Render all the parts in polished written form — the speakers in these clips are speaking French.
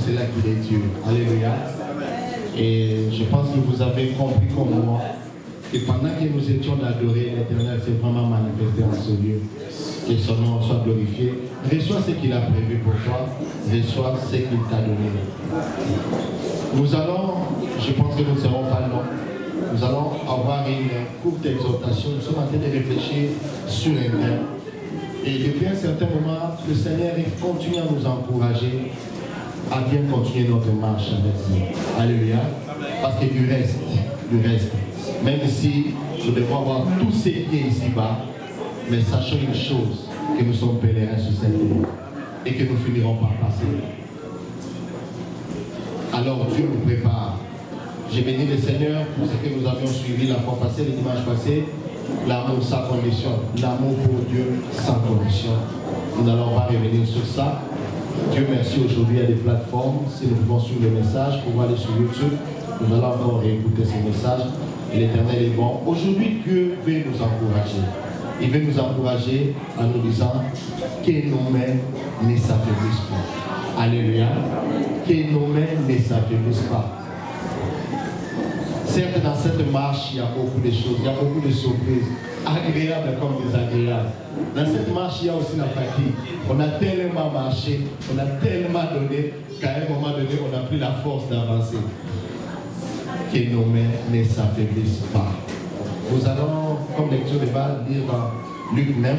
cela qu'il est Dieu. Alléluia. Et je pense que vous avez compris comme moi que pendant que nous étions adorés, l'Éternel s'est vraiment manifesté en ce lieu. Que son nom soit glorifié. Reçois ce qu'il a prévu pour toi. Reçois ce qu'il t'a donné. Nous allons, je pense que nous ne serons pas longs. Nous allons avoir une courte exhortation. Nous sommes en train de réfléchir sur un thème. Et depuis un certain moment, le Seigneur continue à nous encourager à bien continuer notre marche avec nous. Alléluia. Parce que du reste, même si nous devons avoir tout ce qui est ici-bas, mais sachons une chose, que nous sommes pèlerins sur cette terre et que nous finirons par passer. Alors Dieu nous prépare. J'ai béni le Seigneur pour ce que nous avions suivi la fois passée, le dimanche passé. L'amour sans condition. L'amour pour Dieu sans condition. Nous n'allons pas revenir sur ça. Dieu merci, aujourd'hui il y a des plateformes. Si nous pouvons suivre le message, pour aller sur YouTube, nous allons encore réécouter ces messages. Et l'Éternel est bon. Aujourd'hui, Dieu veut nous encourager. Il veut nous encourager en nous disant que nos mains ne s'affaiblissent pas. Alléluia. Que nos mains ne s'affaiblissent pas. Certes, dans cette marche, il y a beaucoup de choses, il y a beaucoup de surprises, agréables comme désagréables. Dans cette marche, il y a aussi la fatigue. On a tellement marché, on a tellement donné, qu'à un moment donné, on n'a plus la force d'avancer. Que nos mains ne s'affaiblissent pas. Nous allons, comme lecture de base, lire dans Luc 9,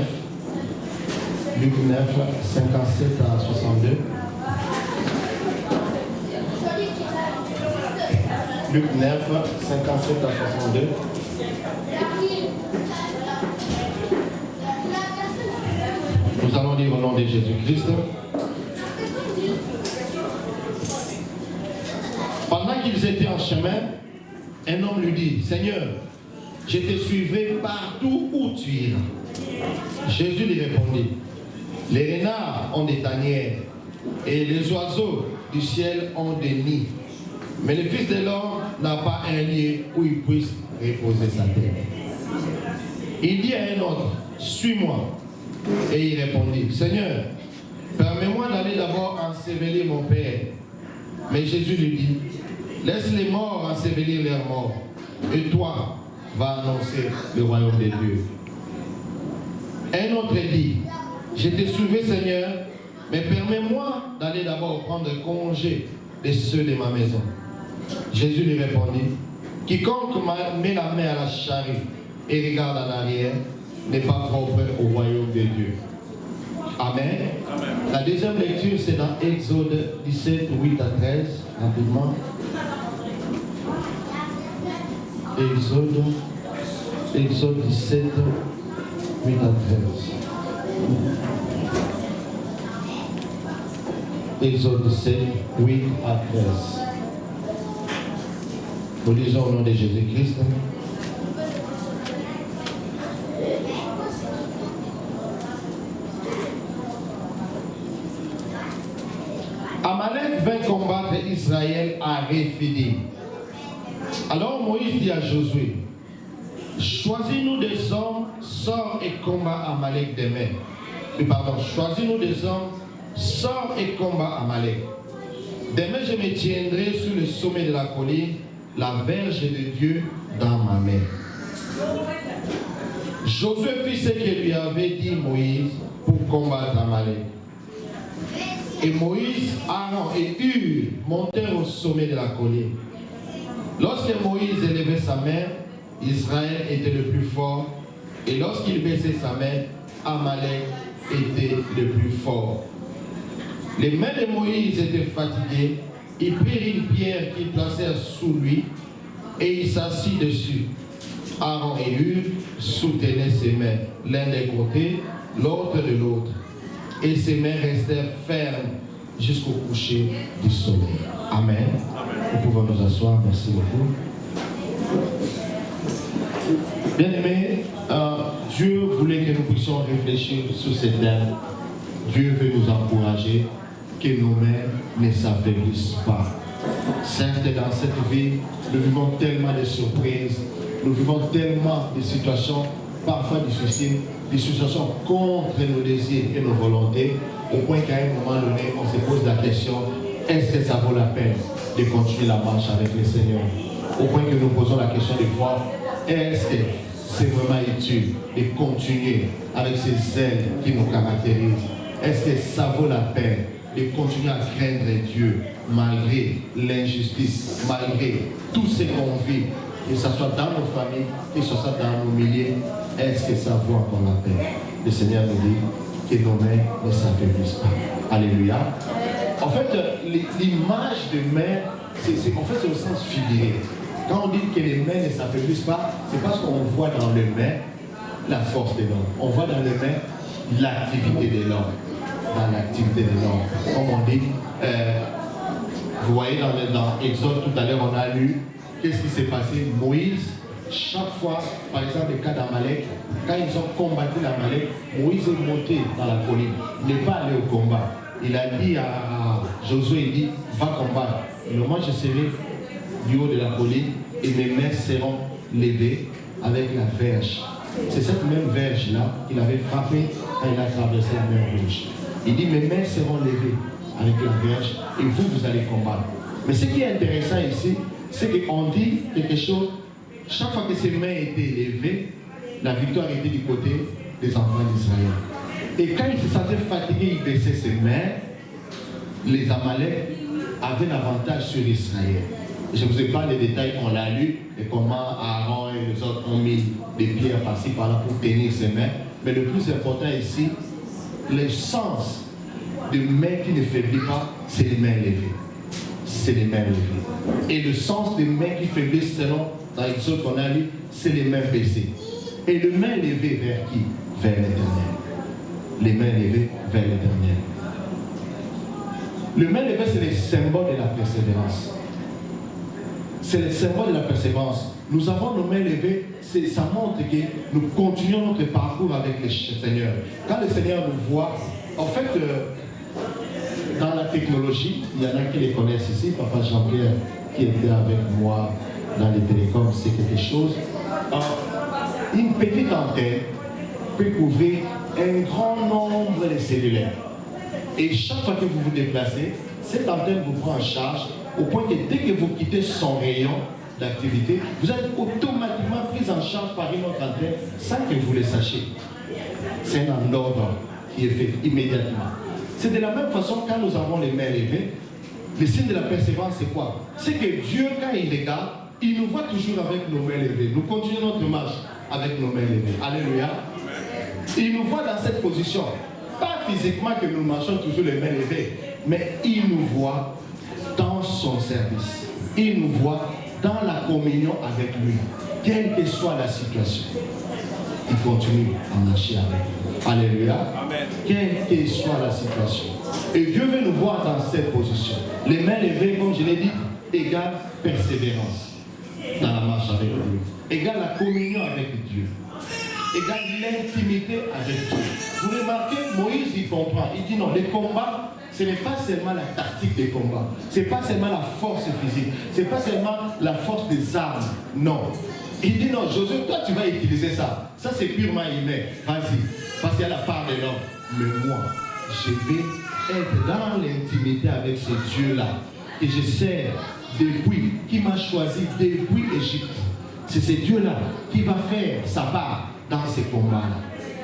57 à 62. Luc 9, 57 à 62. Nous allons lire au nom de Jésus-Christ. Pendant qu'ils étaient en chemin, un homme lui dit, Seigneur, je te suivrai partout où tu iras. Jésus lui répondit, les renards ont des tanières et les oiseaux du ciel ont des nids. Mais le Fils de l'homme n'a pas un lieu où il puisse reposer sa tête. Il dit à un autre, suis-moi. Et il répondit, Seigneur, permets-moi d'aller d'abord ensevelir mon Père. Mais Jésus lui dit, laisse les morts ensevelir leurs morts. Et toi, va annoncer le royaume de Dieu. Un autre dit, je te suivrai, Seigneur, mais permets-moi d'aller d'abord prendre congé de ceux de ma maison. Jésus lui répondit, quiconque met la main à la charrue et regarde en arrière n'est pas propre au royaume de Dieu. Amen. Amen. La deuxième lecture, c'est dans Exode 17, 8 à 13, rapidement. Exode 17, 8 à 13. Exode 17, 8 à 13. Nous lisons au nom de Jésus-Christ. Amalek vint combattre Israël à Rephidim. Alors Moïse dit à Josué, choisis-nous des hommes, sors et combat Amalek demain. Choisis-nous des hommes, sors et combat Amalek. Demain je me tiendrai sur le sommet de la colline, la verge de Dieu dans ma main. Josué fit ce que lui avait dit Moïse pour combattre Amalek. Et Moïse, Aaron et Hur montèrent au sommet de la colline. Lorsque Moïse élevait sa main, Israël était le plus fort. Et lorsqu'il baissait sa main, Amalek était le plus fort. Les mains de Moïse étaient fatiguées. Ils prirent une pierre qu'ils placèrent sous lui et il s'assit dessus. Aaron et Hur soutenaient ses mains, l'un des côtés, l'autre de l'autre. Et ses mains restèrent fermes jusqu'au coucher du soleil. Amen. Nous pouvons nous asseoir. Merci beaucoup. Bien-aimés, Dieu voulait que nous puissions réfléchir sur cette terre. Dieu veut nous encourager que nos mains ne s'affaiblissent pas. Certes, dans cette vie, nous vivons tellement de surprises, nous vivons tellement de situations parfois difficiles, des situations contre nos désirs et nos volontés, au point qu'à un moment donné, on se pose la question, Est-ce que ça vaut la peine de continuer la marche avec le Seigneur? Au point que nous posons la question de voir, est-ce que c'est vraiment utile de continuer avec ces ailes qui nous caractérisent? Est-ce que ça vaut la peine de continuer à craindre Dieu malgré l'injustice, malgré tout ce qu'on vit, que ce soit dans nos familles, que ce soit dans nos milieux? Est-ce que ça vaut encore la peine? Le Seigneur nous dit que nos mains ne s'affaiblissent pas. Alléluia. En fait, l'image de main, c'est au sens figuré. Quand on dit que les mains ne s'affaiblissent pas, c'est parce qu'on voit dans les mains la force de l'homme. On voit dans les mains l'activité de l'homme. Dans l'activité de l'homme. Comme on dit, vous voyez dans Exode tout à l'heure, on a lu qu'est-ce qui s'est passé. Moïse, chaque fois, par exemple, le cas d'Amalek, quand ils ont combattu l'Amalek, Moïse est monté dans la colline. Il n'est pas allé au combat. Il a dit à Josué, il dit, va combattre. Et moi, je serai du haut de la colline et mes mains seront levées avec la verge. C'est cette même verge-là qu'il avait frappée quand il a traversé la mer Rouge. Il dit, mes mains seront levées avec la verge et vous allez combattre. Mais ce qui est intéressant ici, c'est qu'on dit quelque chose, chaque fois que ses mains étaient levées, la victoire était du côté des enfants d'Israël. Et quand il se sentait fatigué, il baissait ses mains, les Amalek avaient l'avantage sur Israël. Je ne vous ai pas les détails, on l'a lu, et comment Aaron et les autres ont mis des pierres par-ci par-là pour tenir ses mains. Mais le plus important ici, le sens de mains qui ne faiblit pas, c'est les mains levées. C'est les mains levées. Et le sens des mains qui faiblissent, selon dans l'exode qu'on a lu, c'est les mains baissées. Et le main levé vers qui? Vers l'Éternel. Les mains levées vers l'Éternel. Le main levé, c'est le symbole de la persévérance. C'est le symbole de la persévérance. Nous avons nos mains levées, ça montre que nous continuons notre parcours avec le Seigneur. Quand le Seigneur nous voit, en fait, dans la technologie, il y en a qui les connaissent ici, Papa Jean-Pierre, qui était avec moi dans les télécoms, c'est quelque chose. Une petite antenne peut couvrir un grand nombre de cellulaires. Et chaque fois que vous vous déplacez, cette antenne vous prend en charge au point que dès que vous quittez son rayon d'activité, vous êtes automatiquement pris en charge par une autre antenne sans que vous le sachiez. C'est un ordre qui est fait immédiatement. C'est de la même façon quand nous avons les mains levées, le signe de la persévérance c'est quoi? C'est que Dieu, quand il regarde, il nous voit toujours avec nos mains levées. Nous continuons notre marche avec nos mains levées. Alléluia. Il nous voit dans cette position. Pas physiquement que nous marchons toujours les mains levées, mais il nous voit dans son service. Il nous voit dans la communion avec lui. Quelle que soit la situation, il continue à marcher avec nous. Alléluia. Amen. Quelle que soit la situation. Et Dieu veut nous voir dans cette position. Les mains levées, comme je l'ai dit, égale persévérance dans la marche avec lui. Égale la communion avec Dieu. Égale l'intimité avec Dieu. Vous remarquez, Moïse, il comprend. Il dit non, les combats, ce n'est pas seulement la tactique des combats. Ce n'est pas seulement la force physique. Ce n'est pas seulement la force des armes. Non. Il dit non, Josué, toi tu vas utiliser ça. Ça c'est purement humain. Vas-y. Parce qu'il y a la part de l'homme. Mais moi, je vais être dans l'intimité avec ce Dieu-là. Et je sers depuis, qui m'a choisi depuis l'Égypte. C'est ce Dieu-là qui va faire sa part dans ces combats-là.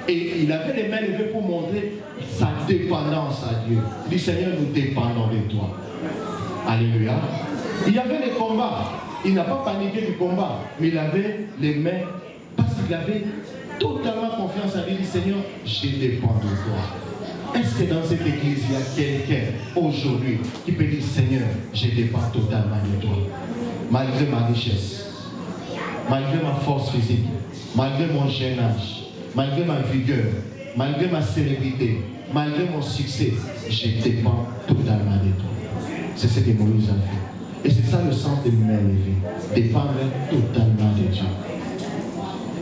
Et il avait les mains levées pour montrer sa dépendance à Dieu. Il dit, Seigneur, nous dépendons de toi. Alléluia. Il y avait des combats. Il n'a pas paniqué du combat, mais il avait les mains, parce qu'il avait totalement confiance à lui. Il dit, Seigneur, je dépends de toi. Est-ce que dans cette église, il y a quelqu'un aujourd'hui qui peut dire, Seigneur, je dépends totalement de toi, malgré ma richesse, malgré ma force physique, malgré mon jeune âge, malgré ma vigueur, malgré ma célébrité, malgré mon succès, je dépends totalement de toi. C'est ce que Moïse a fait. Et c'est ça le sens de main levée. Dépendre totalement de Dieu.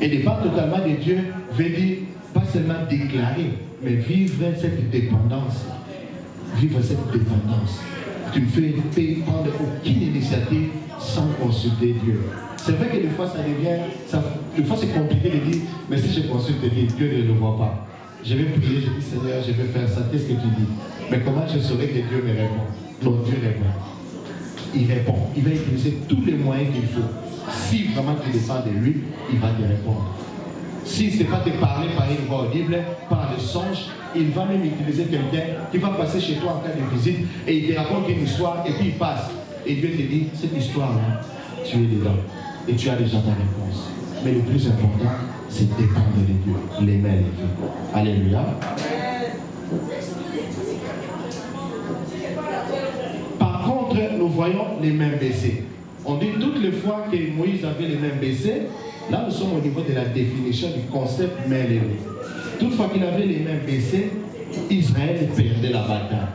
Et dépendre totalement de Dieu veut dire pas seulement déclarer, mais vivre cette dépendance. Vivre cette dépendance. Tu ne fais prendre aucune initiative sans consulter Dieu. C'est vrai que des fois ça devient, des fois c'est compliqué de dire, mais si je consulte Dieu, Dieu ne le voit pas. Je vais prier, je dis Seigneur, je vais faire ça, qu'est-ce que tu dis? Mais comment je saurai que Dieu me répond? Donc Dieu répond. Il répond. Il va utiliser tous les moyens qu'il faut. Si vraiment tu dépends de lui, il va te répondre. Si ce n'est pas te parler par une voix audible, par le songe, il va même utiliser quelqu'un qui va passer chez toi en cas de visite et il te raconte une histoire et puis il passe. Et Dieu te dit, cette histoire-là, tu es dedans et tu as déjà ta réponse. Mais le plus important, c'est dépendre de Dieu, l'aimer les Dieu. Alléluia. Par contre, nous voyons les mains baissées. On dit toutes les fois que Moïse avait les mains baissées, là nous sommes au niveau de la définition du concept main levée. Toutefois qu'il avait les mains baissées, Israël perdait la bataille.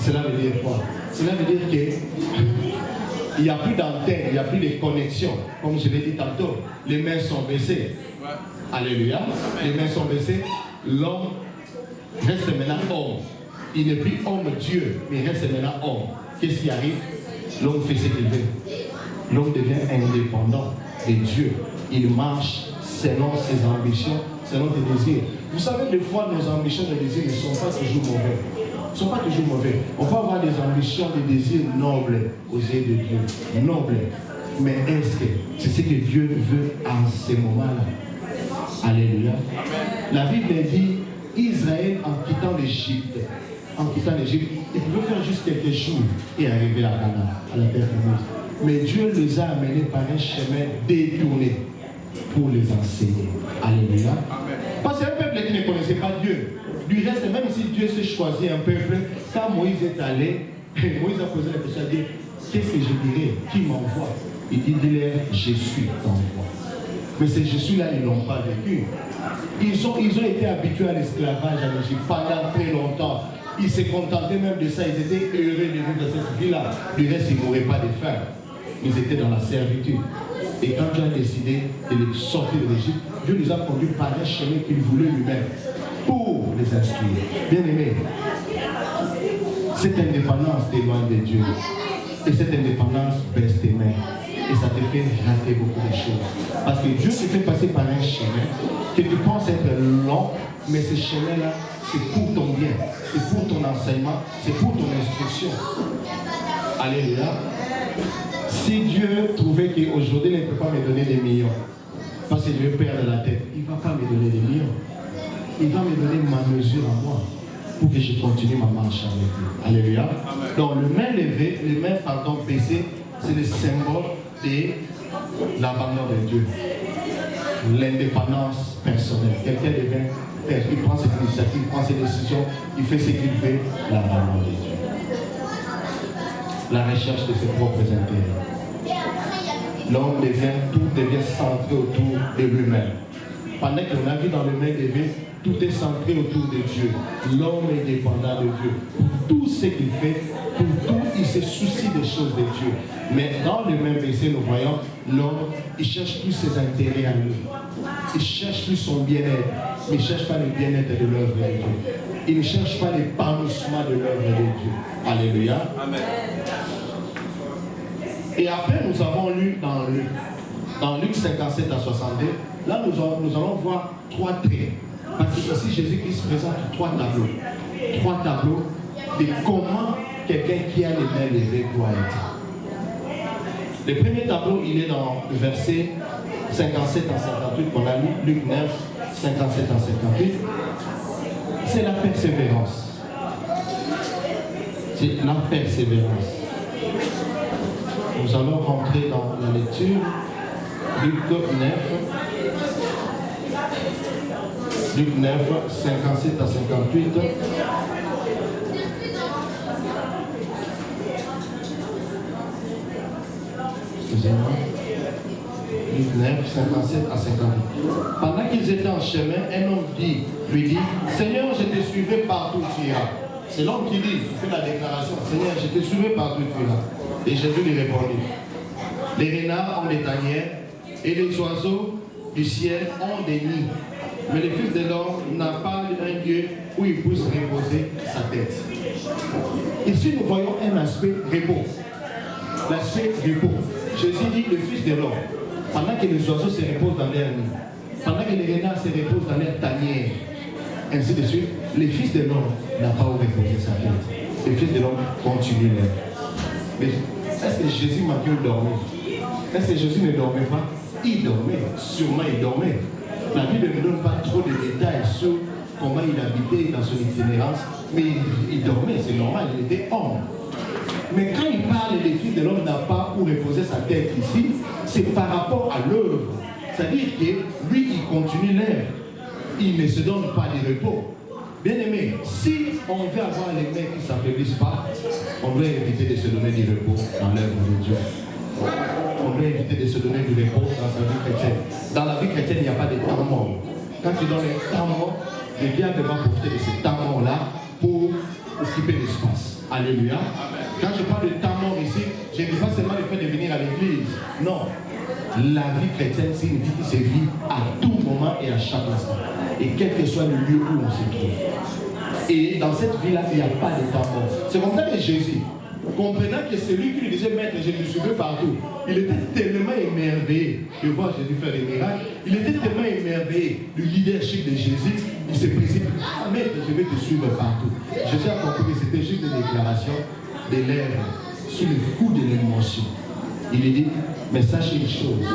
Cela veut dire quoi? Cela veut dire qu'il n'y a plus d'antenne, il n'y a plus de connexion. Comme je l'ai dit tantôt, les mains sont baissées. Alléluia. Les mains sont baissées. L'homme reste maintenant homme. Il n'est plus homme Dieu, mais il reste maintenant homme. Qu'est-ce qui arrive? L'homme fait ce qu'il veut. L'homme devient indépendant de Dieu. Il marche selon ses ambitions, selon ses désirs. Vous savez, des fois, nos ambitions et désirs ne sont pas toujours mauvais. Ils ne sont pas toujours mauvais. On peut avoir des ambitions, des désirs nobles aux yeux de Dieu. Nobles. Mais est-ce que c'est ce que Dieu veut en ce moment-là? Alléluia. La Bible dit, Israël, en quittant l'Égypte, il pouvait faire juste quelques jours et arriver à Canaan, à la terre promise. Mais Dieu les a amenés par un chemin détourné pour les enseigner. Alléluia. Parce que c'est un peuple qui ne connaissait pas Dieu. Du reste, même si Dieu s'est choisi un peuple, quand Moïse est allé, Moïse a posé la question, il a dit, qu'est-ce que je dirais? Qui m'envoie? Il dit, dis-leur, je suis t'envoie. Mais ces Jésus-là, ils ne l'ont pas vécu. Ils ont été habitués à l'esclavage en Égypte pendant très longtemps. Ils se contentaient même de ça. Ils étaient heureux de vivre dans cette vie-là. Du reste, ils ne mouraient pas de faim. Ils étaient dans la servitude. Et quand Dieu a décidé de les sortir de l'Égypte, Dieu les a conduits par un chemin qu'il voulait lui-même pour les instruire. Bien aimés, cette indépendance t'éloigne de Dieu. Et cette indépendance baisse tes mains. Et ça te fait rater beaucoup de choses. Parce que Dieu te fait passer par un chemin que tu penses être long, mais ce chemin-là, c'est pour ton bien, c'est pour ton enseignement, c'est pour ton instruction. Alléluia. Si Dieu trouvait qu'aujourd'hui, il ne peut pas me donner des millions, parce que je vais perdre la tête, il ne va pas me donner des millions. Il va me donner ma mesure à moi, pour que je continue ma marche avec lui. Alléluia. Donc, le main levé, les mains baissées, c'est le symbole de l'abandon de Dieu. L'indépendance personnelle. Quelqu'un devient père, il prend ses initiatives, il prend ses décisions, il fait ce qu'il veut, l'abandon de Dieu. La recherche de ses propres intérêts. L'homme tout devient centré autour de lui-même. Pendant qu'on a vu dans le main levé, tout est centré autour de Dieu. L'homme est dépendant de Dieu. Pour tout ce qu'il fait, pour tout, il se soucie des choses de Dieu. Mais dans le même verset, nous voyons l'homme, il ne cherche plus ses intérêts à lui. Il ne cherche plus son bien-être. Il ne cherche pas le bien-être de l'œuvre de Dieu. Il ne cherche pas l'épanouissement de l'œuvre de Dieu. Alléluia. Amen. Et après, nous avons lu dans Luc 57 à 62, là nous allons voir 3 traits. Parce que aussi Jésus-Christ présente 3 tableaux. 3 tableaux de comment quelqu'un qui a les mains levées doit être. Le premier tableau, il est dans le verset 57 à 58 qu'on a lu, Luc 9, 57 à 58. C'est la persévérance. C'est la persévérance. Nous allons rentrer dans la lecture. Luc 9. Luc 9, 57 à 58. Excusez-moi. Luc 9, 57 à 58. Pendant qu'ils étaient en chemin, un homme lui dit, Seigneur, je te suivrai partout où tu iras. C'est l'homme qui dit, il fait la déclaration, Seigneur, je te suivrai partout où tu iras. Et Jésus lui répondit, les renards ont des tanières et les oiseaux du ciel ont des nids. Mais le Fils de l'homme n'a pas un lieu où il puisse reposer sa tête. Ici, nous voyons un aspect repos. L'aspect repos. Jésus dit le Fils de l'homme. Pendant que les oiseaux se reposent dans leur nid, pendant que les renards se reposent dans leur tanière, ainsi de suite, le Fils de l'homme n'a pas où reposer sa tête. les fils de l'homme continuent l'œuvre. Mais est-ce que Jésus m'a dit dormir? Est-ce que Jésus ne dormait pas? Il dormait, sûrement il dormait. La Bible ne donne pas trop de détails sur comment il habitait dans son itinérance, mais il dormait, c'est normal, il était homme. Mais quand il parle, les fils de l'homme n'a pas où reposer sa tête ici, c'est par rapport à l'œuvre. C'est-à-dire que lui, il continue l'œuvre. Il ne se donne pas de repos. Bien aimé, si on veut avoir les mains qui ne s'affaiblissent pas, on doit éviter de se donner du repos dans l'œuvre de Dieu. On doit éviter de se donner du repos dans sa vie chrétienne. Dans la vie chrétienne, il n'y a pas de temps mort. Quand tu donnes un temps mort, le diable va profiter de ce temps mort-là pour occuper l'espace. Alléluia. Quand je parle de temps mort ici, je ne dis pas seulement le fait de venir à l'église. Non. La vie chrétienne, c'est une vie qui se vit à tout moment et à chaque instant. Et quel que soit le lieu où on se trouve. Et dans cette vie-là, il n'y a pas de temps mort. C'est comme ça que Jésus, comprenant que c'est lui qui lui disait, maître, je te suivais partout, il était tellement émerveillé de voir Jésus faire des miracles, il était tellement émerveillé du leadership de Jésus, il s'est précipité, ah maître, je vais te suivre partout. Jésus a compris que c'était juste une déclaration des lèvres sous le coup de l'émotion. Il lui dit, mais sache une chose,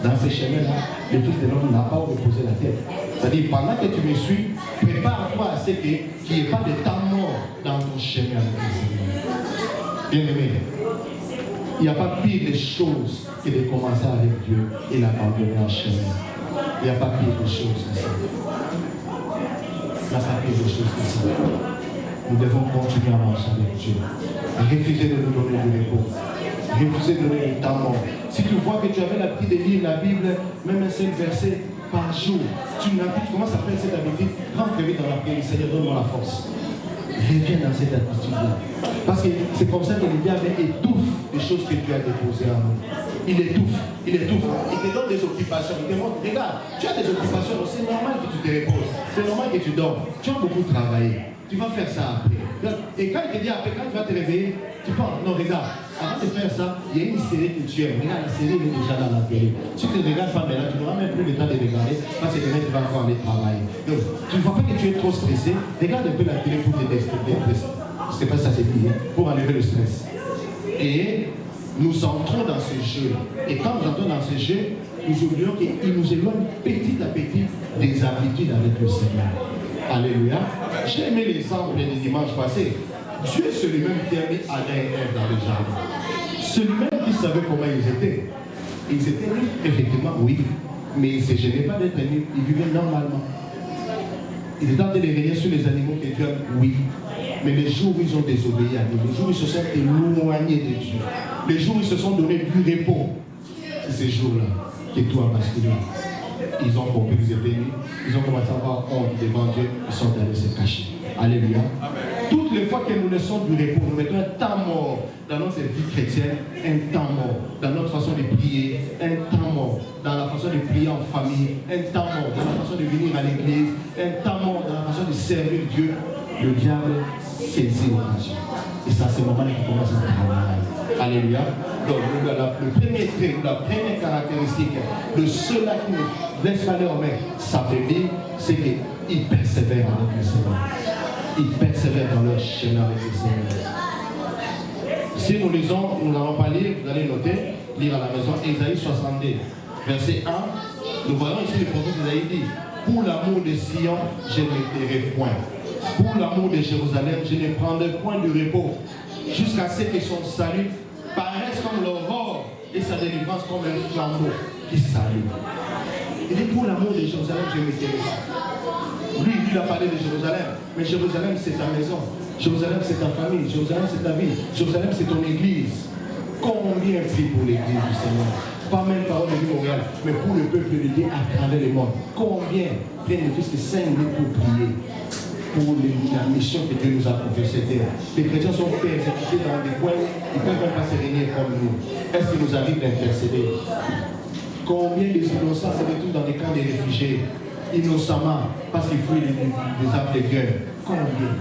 dans ces chemins-là, le Fils de l'homme n'a pas reposé la tête. C'est-à-dire, pendant que tu me suis, prépare-toi à ce qu'il n'y ait pas de temps mort dans ton chemin avec le Seigneur. Bien aimé, il n'y a pas pire des choses que de commencer avec Dieu et l'abandonner en chemin. Il n'y a pas pire des choses que ça. Il n'y a pas pire des choses que ça. Nous devons continuer à marcher avec Dieu. Refuser de nous donner du repos. Refuser de donner du temps mort. Si tu vois que tu avais l'habitude de lire la Bible, même un seul verset par jour, tu commences à faire cette habitude, rentre vite dans la prière, Seigneur, donne-moi la force. Reviens dans cette attitude-là. Parce que c'est comme ça que le diable étouffe les choses que tu as déposées en nous. Il étouffe. Il te donne des occupations. Il te montre, regarde, tu as des occupations, c'est normal que tu te reposes. C'est normal que tu dors. Tu as beaucoup travaillé. Tu vas faire ça après. Et quand il te dit après, quand tu vas te réveiller, tu penses, non, regarde, avant de faire ça, il y a une série que tu aimes. Regarde, la série est déjà dans la télé. Si tu ne regardes pas maintenant, tu n'auras même plus le temps de regarder parce que demain tu vas encore aller travailler. Donc, tu ne vois pas que tu es trop stressé. Regarde un peu la télé pour te déstresser. C'est pas ça, c'est bien, pour enlever le stress. Et nous entrons dans ce jeu. Et quand nous entrons dans ce jeu, nous oublions qu'il nous éloigne petit à petit des habitudes avec le Seigneur. Alléluia. J'ai aimé l'exemple du dimanche passé. Dieu, c'est lui-même qui a mis Adam et Ève dans le jardin. C'est lui-même qui savait comment ils étaient. Ils étaient nus, effectivement, oui. Mais ils ne se gênaient pas d'être nus. Ils vivaient normalement. Ils étaient en train de régner sur les animaux que Dieu a, oui. Mais les jours où ils ont désobéi à Dieu, les jours où ils se sont éloignés de Dieu, les jours où ils se sont donné du repos, c'est ces jours-là que tout a basculé. Ils ont compris qu'ils étaient nus. Ils ont commencé à avoir honte devant Dieu. Ils sont allés se cacher. Alléluia. Amen. Toutes les fois que nous laissons du repos, nous mettons un temps mort dans notre vie chrétienne, un temps mort dans notre façon de prier, un temps mort dans la façon de prier en famille, un temps mort dans la façon de venir à l'église, un temps mort dans la façon de servir Dieu. Le diable saisit l'occasion. Et ça, c'est le moment qu'il commence à travailler. Alléluia. Donc, le premier trait, la première caractéristique de ceux-là qui ne laissent pas leur main s'affaiblir, c'est qu'ils persévèrent avec le Seigneur. Ils persévèrent dans leur chemin avec le Seigneur. Si nous lisons, nous n'allons pas lire, vous allez noter, lire à la maison, Ésaïe 62, verset 1, nous voyons ici le prophète Ésaïe dit, pour l'amour de Sion, je ne tairai point. Pour l'amour de Jérusalem, je ne prendrai point de repos, jusqu'à ce que son salut paraisse comme l'aurore et sa délivrance comme un flambeau qui s'allume. Il dit, pour l'amour de Jérusalem, je ne tairai pas. Lui, il a parlé de Jérusalem, mais Jérusalem, c'est ta maison. Jérusalem, c'est ta famille. Jérusalem, c'est ta vie. Jérusalem, c'est ton église. Combien prie pour l'église du Seigneur? Pas même parole de vie Montréal, mais pour le peuple de Dieu à travers le monde. Combien prennent le fils de 5 minutes pour prier pour la mission que Dieu nous a confiée cette terre? Les chrétiens sont persécutés dans des coins, ils ne peuvent même pas se réunir comme nous. Est-ce qu'il nous arrive d'intercéder? Combien des innocents se retrouvent dans des camps de réfugiés innocemment parce qu'ils fuient des actes de guerre? Combien?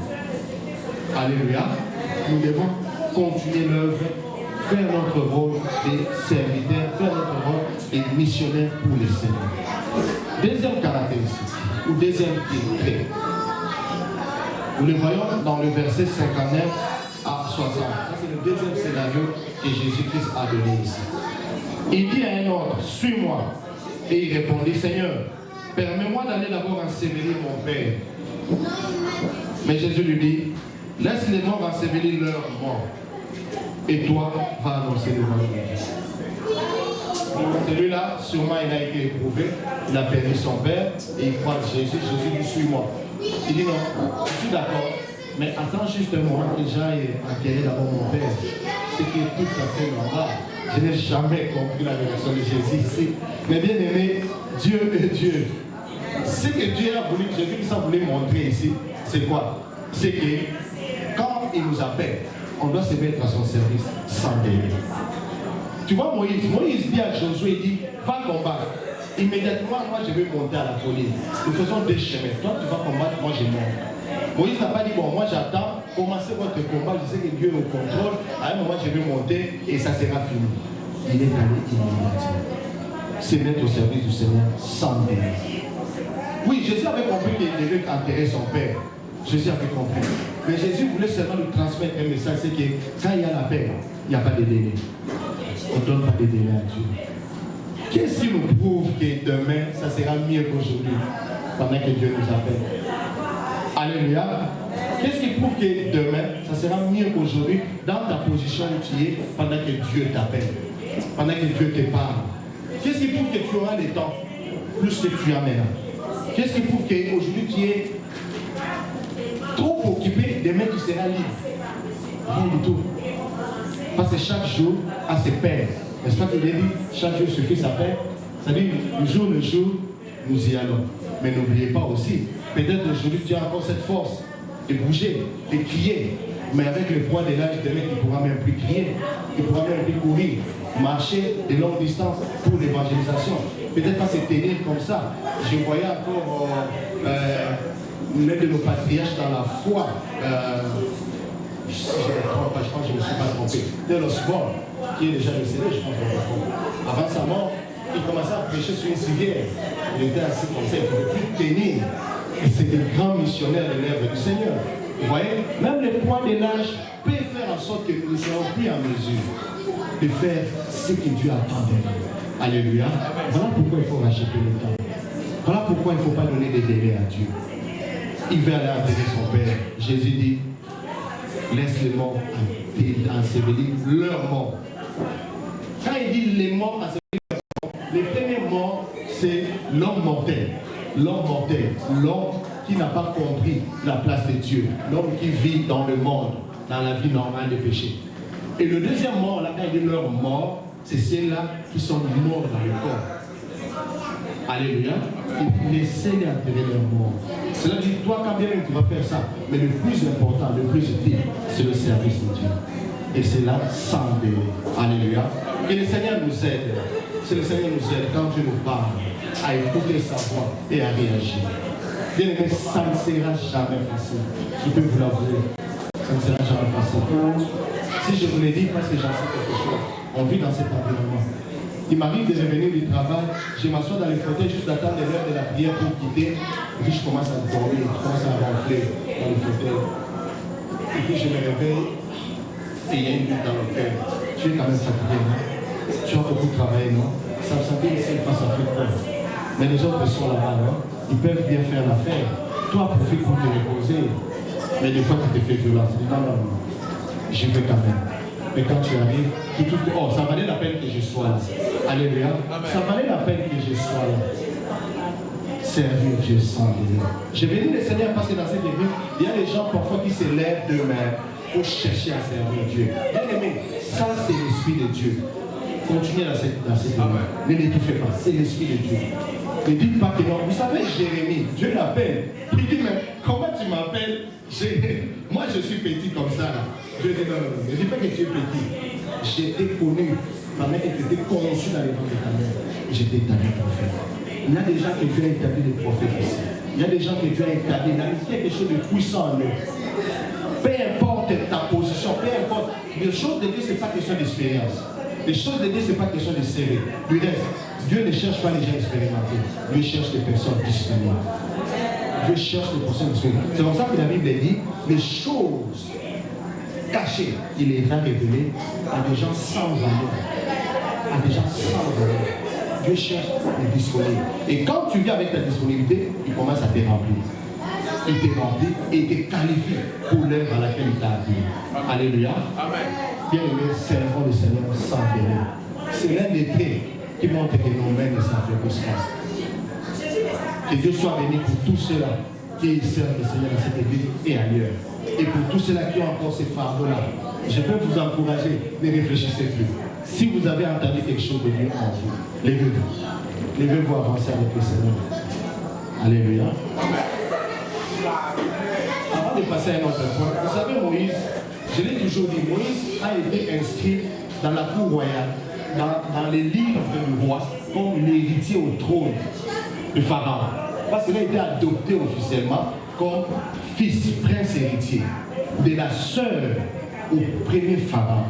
Alléluia. Nous devons continuer l'œuvre, faire notre rôle de serviteurs, faire notre rôle de missionnaires pour le Seigneur. Deuxième caractéristique, ou deuxième trait, Nous le voyons dans le verset 59 à 60. Ça, c'est le deuxième scénario que Jésus-Christ a donné ici. Il dit à un autre, suis-moi. Et il répondit, Seigneur, permets-moi d'aller d'abord ensevelir mon père. Mais Jésus lui dit, laisse les morts ensevelir leurs morts. Et toi, va annoncer le royaume de Dieu. Celui-là, sûrement, il a été éprouvé. Il a perdu son père et il croit Jésus. Jésus dit, suis-moi. Il dit, non, je suis d'accord, mais attends juste un moment que j'aille enterrer d'abord mon père. Ce qui est tout à fait normal. Je n'ai jamais compris la réaction de Jésus ici. Mais bien aimé, Dieu est Dieu. Ce que Dieu a voulu, Jésus a voulu montrer ici, c'est quoi? C'est que quand il nous appelle, on doit se mettre à son service sans délai. Tu vois Moïse dit à Josué, il dit, va combattre. Immédiatement, moi je vais monter à la colline. Nous faisons deux chemins. Toi tu vas combattre, moi je monte. Moïse n'a pas dit, bon moi j'attends, commencez votre combat, je sais que Dieu est au contrôle. À un moment je vais monter et ça sera fini. Il est allé immédiatement. Se mettre au service du Seigneur sans délai. Oui, Jésus avait compris qu'il devait enterrer son père. Jésus avait compris. Mais Jésus voulait seulement nous transmettre un message, c'est que quand il y a la paix, il n'y a pas de délai. On ne donne pas de délai à Dieu. Qu'est-ce qui nous prouve que demain, ça sera mieux qu'aujourd'hui, pendant que Dieu nous appelle? Alléluia. Qu'est-ce qui prouve que demain, ça sera mieux qu'aujourd'hui, dans ta position où tu es, pendant que Dieu t'appelle, pendant que Dieu te parle? Qu'est-ce qui prouve que tu auras le temps, plus que tu as maintenant? Qu'est-ce qui prouve qu'aujourd'hui tu es trop occupé, demain tu seras libre? Rien du tout. Parce que chaque jour a ses pères. N'est-ce pas qu'il est dit, chaque jour suffit sa paix? C'est-à-dire, le jour, nous y allons. Mais n'oubliez pas aussi, peut-être aujourd'hui tu as encore cette force de bouger, de crier. Mais avec le poids de l'âge, demain tu ne pourras même plus crier, tu ne pourras même plus courir, marcher de longues distances pour l'évangélisation. Peut-être pas se tenir comme ça. Je voyais encore l'un de nos patriarches dans la foi. Si je ne me trompe pas, je pense que je ne me suis pas trompé. Tel Osborne, qui est déjà décédé, je pense que je me trompe. Avant sa mort, il commençait à prêcher sur une civière. Il était assis comme ça, il ne pouvait plus tenir. Et c'est des grands missionnaires de l'œuvre du Seigneur. Vous voyez, même le poids de l'âge peut faire en sorte que nous ne serons plus en mesure de faire ce que Dieu attend de nous. Alléluia. Voilà pourquoi il faut racheter le temps. Voilà pourquoi il ne faut pas donner des délais à Dieu. Il veut aller enterrer son père. Jésus dit, laisse les morts ensevelir leurs morts. Quand il dit les morts ensevelir leurs morts, les premiers morts, c'est l'homme mortel. L'homme mortel, l'homme qui n'a pas compris la place de Dieu, l'homme qui vit dans le monde, dans la vie normale des péchés. Et le deuxième mort, là, quand il dit leurs morts, c'est ceux-là qui sont morts dans le corps. Alléluia. Et laissez-les enterrer leurs morts. Cela dit, toi, quand bien même tu vas faire ça, mais le plus important, le plus utile, c'est le service de Dieu. Et c'est là sans délai. Alléluia. Que le Seigneur nous aide. C'est le Seigneur nous aide quand Dieu nous parle, à écouter sa voix et à réagir. Bien aimé, ça ne sera jamais facile. Je peux vous l'avouer. Ça ne sera jamais facile. Si je vous l'ai dit, parce que j'en sais quelque chose. On vit dans cet environnement. Il m'arrive de revenir du travail, je m'assois dans le fauteuil juste d'attendre l'heure de la prière pour quitter. Et puis je commence à dormir, je commence à ronfler dans le fauteuil. Et puis je me réveille et il y a une lutte dans le cœur. Tu es quand même fatigué, non? Tu as beaucoup travaillé, non? Ça me semble ici face à fait peur. Mais les autres sont là-bas, non? Ils peuvent bien faire l'affaire. Toi, profite pour te reposer. Mais des fois, tu te fais violence. Tu dis non, non, non. J'y vais quand même. Mais quand tu arrives, tu trouves que oh, ça valait la peine que je sois là. Alléluia. Ça valait la peine que je sois là. Servir Dieu sans délai. Je bénis le Seigneur parce que dans cette église, il y a des gens parfois qui se lèvent d'eux-mêmes pour chercher à servir Dieu. Bien aimé, ça c'est l'Esprit de Dieu. Continuez dans cette église. Ne l'étouffez pas, c'est l'Esprit de Dieu. Ne dites pas que non. Vous savez, Jérémie, Dieu l'appelle. Il dit, mais comment tu m'appelles? Moi je suis petit comme ça là. Je dis non, non, non. Ne dis pas que tu es petit. J'étais connu. Ma mère était conçue dans les ventres de ta mère. J'étais établi prophète. Il y a des gens que Dieu a établi des prophètes ici. Il y a des gens que Dieu a établi. Il y a quelque chose de puissant en eux. Peu importe ta position, peu importe. Les choses de Dieu, ce n'est pas question d'expérience. Les choses de Dieu, ce n'est pas question de CV. Du reste, Dieu ne cherche pas les gens expérimentés. Dieu cherche des personnes disponibles. Dieu cherche les personnes disponibles. C'est comme ça que la Bible dit, les choses cachées, il les a révélées à des gens sans valeur. À des gens sans valeur. Dieu cherche les disponibles. Et quand tu viens avec ta disponibilité, il commence à te remplir. Il te remplit et il te qualifie pour l'œuvre à laquelle il t'a appelé. Alléluia. Amen. Bien-aimés, servons le Seigneur sans délai. C'est l'un des traits qui montre que nos mains ne s'affaiblissent pas. Que Dieu soit béni pour tous ceux-là qui servent le Seigneur dans cette église et ailleurs. Et pour tous ceux-là qui ont encore ces fardeaux-là, je peux vous encourager, ne réfléchissez plus. Si vous avez entendu quelque chose de Dieu en vous, levez-vous. Levez-vous, avancer avec le Seigneur. Alléluia. Avant de passer à un autre point, vous savez, Moïse, je l'ai toujours dit, Moïse a été inscrit dans la cour royale, dans les livres du roi, comme l'héritier au trône du pharaon. Parce qu'il a été adopté officiellement comme fils, prince héritier de la sœur au premier pharaon.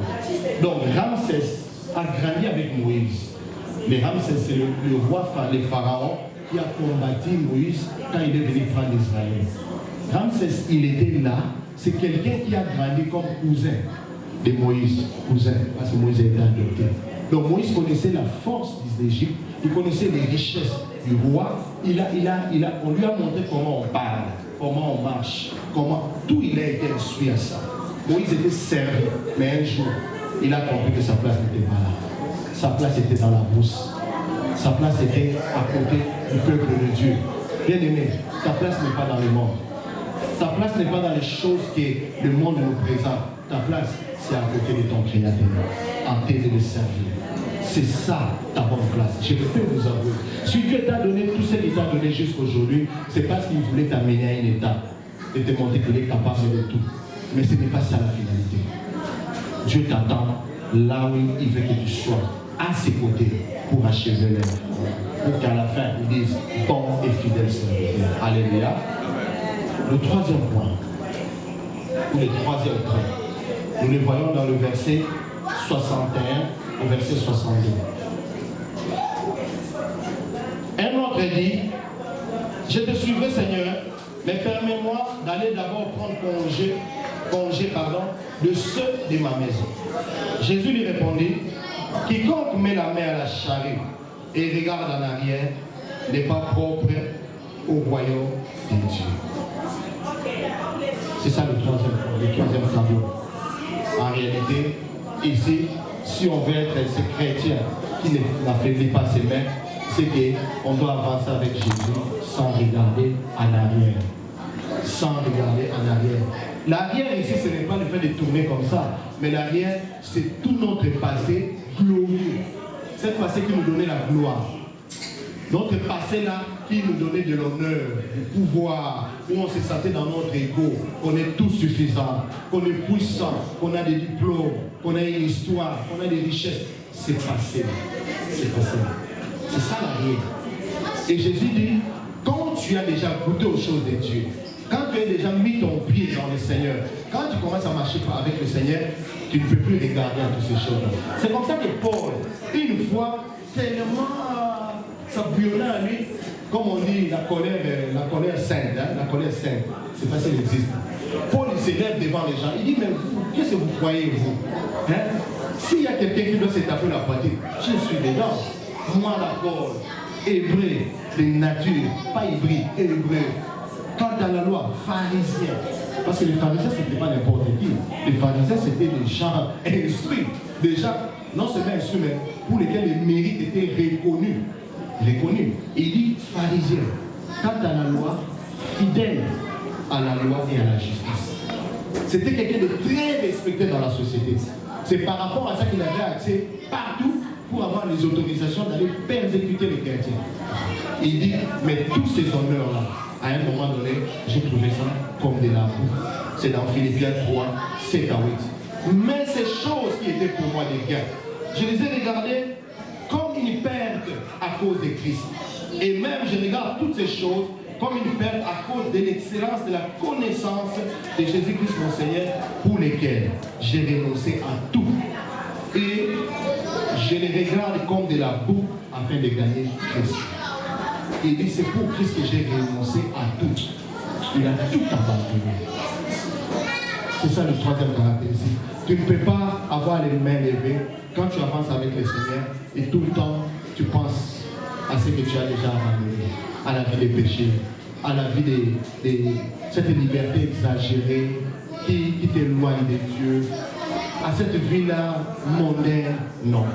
Donc Ramsès a grandi avec Moïse. Mais Ramsès, c'est le roi, le pharaon, qui a combattu Moïse quand il est venu prendre Israël. Ramsès, il était là, c'est quelqu'un qui a grandi comme cousin de Moïse. Cousin, parce que Moïse a été adopté. Donc Moïse connaissait la force d'Égypte, il connaissait les richesses du roi. On lui a montré comment on parle, comment on marche, comment tout il a été instruit à ça. Moïse était servi, mais un jour, il a compris que sa place n'était pas là. Sa place était dans la brousse. Sa place était à côté du peuple de Dieu. Bien aimé, ta place n'est pas dans le monde. Ta place n'est pas dans les choses que le monde nous présente. Ta place, c'est à côté de ton Créateur, en train de le servir. C'est ça ta bonne place. Je peux vous avouer. Si Dieu t'a donné tout ce qu'il t'a donné jusqu'aujourd'hui, c'est parce qu'il voulait t'amener à une étape et te montrer qu'il est capable de tout. Mais ce n'est pas ça la finalité. Dieu t'attend là où il veut que tu sois, à ses côtés, pour achever l'œuvre. Pour qu'à la fin, il dise bon et fidèle serviteur. Alléluia. Le troisième point, ou le troisième trait, nous le voyons dans le verset 61 au verset 62. Un autre dit, je te suivrai Seigneur, mais permets-moi d'aller d'abord prendre congé de ceux de ma maison. Jésus lui répondit, quiconque met la main à la charrue et regarde en arrière n'est pas propre au royaume de Dieu. C'est ça le troisième tableau. En réalité, ici, si on veut être ces chrétiens qui n'affaiblit pas ses mains, c'est qu'on doit avancer avec Jésus sans regarder en arrière. Sans regarder en arrière. L'arrière ici, ce n'est pas le fait de tourner comme ça, mais l'arrière, c'est tout notre passé glorieux. Cette passé qui nous donnait la gloire. Notre passé là, qui nous donnait de l'honneur, du pouvoir, où on se sentait dans notre ego, qu'on est tout suffisant, qu'on est puissant, qu'on a des diplômes, qu'on a une histoire, qu'on a des richesses. C'est passé. C'est passé. C'est ça l'arrière. Et Jésus dit, quand tu as déjà goûté aux choses de Dieu, quand tu as déjà mis ton pied dans le Seigneur, quand tu commences à marcher avec le Seigneur, tu ne peux plus regarder à toutes ces choses-là. C'est comme ça que Paul, une fois, tellement ça bouillonnait à lui, comme on dit, la colère sainte, hein, la colère sainte, c'est parce qu'elle existe. Paul, il s'élève devant les gens, il dit, mais vous, qu'est-ce que vous croyez, vous hein? S'il y a quelqu'un qui doit se taper la poitrine, je suis dedans. Moi, d'accord, hébreu de nature, pas hybride, hébreu. Quant à la loi, pharisien, parce que les pharisiens, ce n'était pas n'importe qui. Les pharisiens, c'était des gens instruits. Des gens, non seulement instruits, mais pour lesquels les mérites étaient reconnus. Il dit pharisien. Quant à la loi, fidèle à la loi et à la justice. C'était quelqu'un de très respecté dans la société. C'est par rapport à ça qu'il avait accès partout pour avoir les autorisations d'aller persécuter les chrétiens. Il dit, mais tous ces honneurs-là, à un moment donné, j'ai trouvé ça comme de la boue. C'est dans Philippiens 3, 7 à 8. Mais ces choses qui étaient pour moi des gains, je les ai regardées comme une perte à cause de Christ. Et même je regarde toutes ces choses comme une perte à cause de l'excellence de la connaissance de Jésus-Christ mon Seigneur, pour lesquels j'ai renoncé à tout. Et je les regarde comme de la boue afin de gagner Christ. il dit, c'est pour Christ que j'ai renoncé à tout. Il a tout abandonné. C'est ça le troisième caractéristique. Tu ne peux pas avoir les mains levées quand tu avances avec le Seigneur et tout le temps tu penses à ce que tu as déjà abandonné, à la vie des péchés, à la vie de cette liberté exagérée qui t'éloigne de Dieu, à cette vie-là mondaine. Non.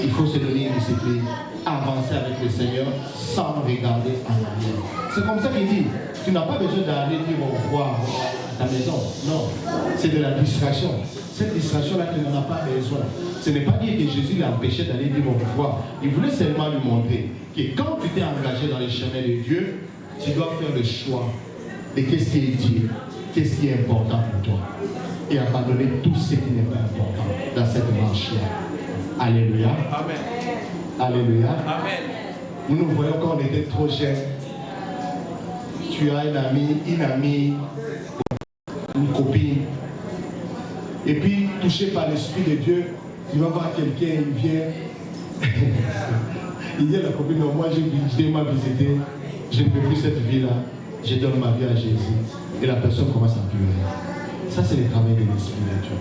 Il faut se donner une discipline, avancer avec le Seigneur sans regarder en arrière. C'est comme ça qu'il dit, tu n'as pas besoin d'aller dire au revoir à ta maison. Non, c'est de la distraction. Cette distraction-là, tu n'en as pas besoin. Ce n'est pas dire que Jésus l'a empêché d'aller dire au revoir. Il voulait seulement lui montrer que quand tu t'es engagé dans les chemins de Dieu, tu dois faire le choix de qu'est-ce qui est Dieu, qu'est-ce qui est important pour toi. Et abandonner tout ce qui n'est pas important dans cette marche-là. Alléluia. Amen. Alléluia. Amen. Nous nous voyons quand on était trop jeunes. Tu as une amie, une copine. Et puis, touché par l'Esprit de Dieu, tu vas voir quelqu'un, il vient. Il dit à la copine, non, moi j'ai m'a visité, je ne veux plus cette vie-là, je donne ma vie à Jésus. Et la personne commence à pleurer. Ça, c'est le travail de l'Esprit de Dieu.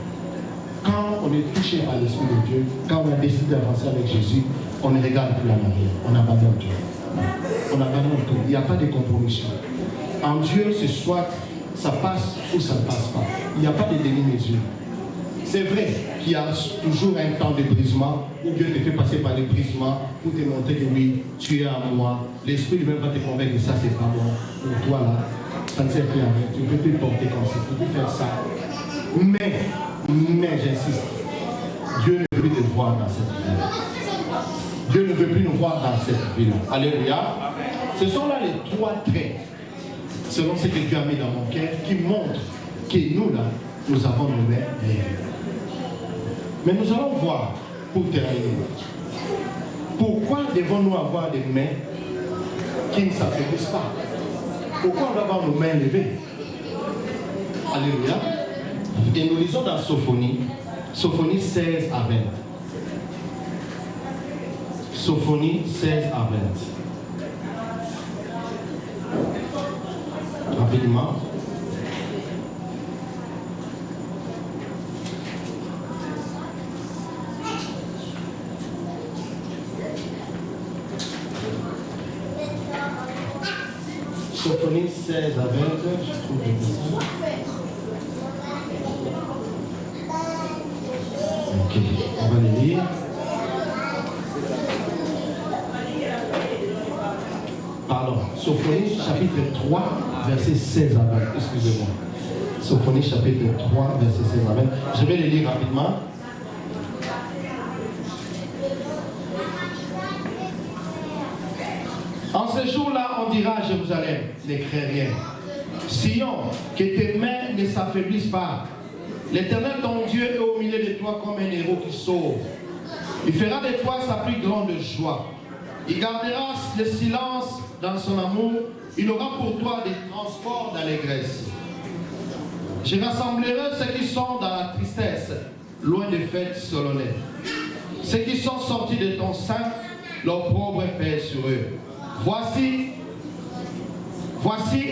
Quand on est touché par l'Esprit de Dieu, quand on a décidé d'avancer avec Jésus, on ne regarde plus en arrière, on abandonne Dieu. On abandonne tout, il n'y a pas de compromission. En Dieu, c'est soit ça passe ou ça ne passe pas. Il n'y a pas de demi-mesure. C'est vrai qu'il y a toujours un temps de brisement où Dieu te fait passer par le brisement pour te montrer que oui, tu es à moi. L'Esprit lui-même va te convaincre que ça, c'est pas bon. Pour toi, là, ça ne sert plus à rien. Tu ne peux plus porter comme ça, tu peux plus faire ça. Mais j'insiste, Dieu ne veut plus te voir dans cette vie-là. Dieu ne veut plus nous voir dans cette vie-là. Alléluia. Ce sont là les trois traits, selon ce que Dieu a mis dans mon cœur, qui montrent que nous, là, nous avons nos mains levées. Mais nous allons voir, pour terminer, pourquoi devons-nous avoir des mains qui ne s'affaiblissent pas? Pourquoi on doit avoir nos mains levées? Alléluia. Et nous lisons dans Sophonie 16 à 20. Sophonie 16 à 20. Rapidement. Sophonie 16 à 20, je trouve que ça. Ok, on va les lire. Pardon, Sophonie chapitre 3, verset 16 à 20, excusez-moi. Sophonie chapitre 3, verset 16 à 20. Je vais les lire rapidement. En ce jour-là, on dira à Jérusalem, ne crains rien. Sion, que tes mains ne s'affaiblissent pas. L'Éternel, ton Dieu, est au milieu de toi comme un héros qui sauve. Il fera de toi sa plus grande joie. Il gardera le silence dans son amour. Il aura pour toi des transports d'allégresse. Je rassemblerai ceux qui sont dans la tristesse, loin des fêtes solennelles. Ceux qui sont sortis de ton sein, l'opprobre pèse sur eux. Voici,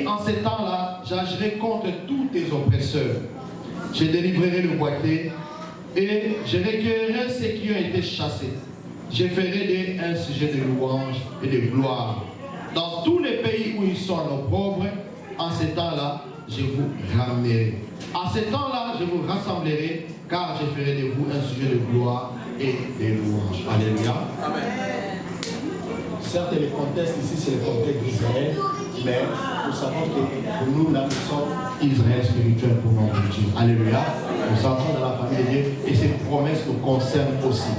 en ces temps-là, j'agirai contre tous tes oppresseurs. Je délivrerai le boité et je recueillerai ceux qui ont été chassés. Je ferai d'eux un sujet de louange et de gloire. Dans tous les pays où ils sont l'opprobre, en ces temps-là, je vous ramènerai. En ces temps-là, je vous rassemblerai, car je ferai de vous un sujet de gloire et de louange. Alléluia. Amen. Certes, le contexte ici, c'est le contexte d'Israël, mais nous savons que nous, là, nous sommes Israël spirituel pour notre Dieu. Alléluia. Nous entrons dans la famille de Dieu et cette promesse nous concerne aussi.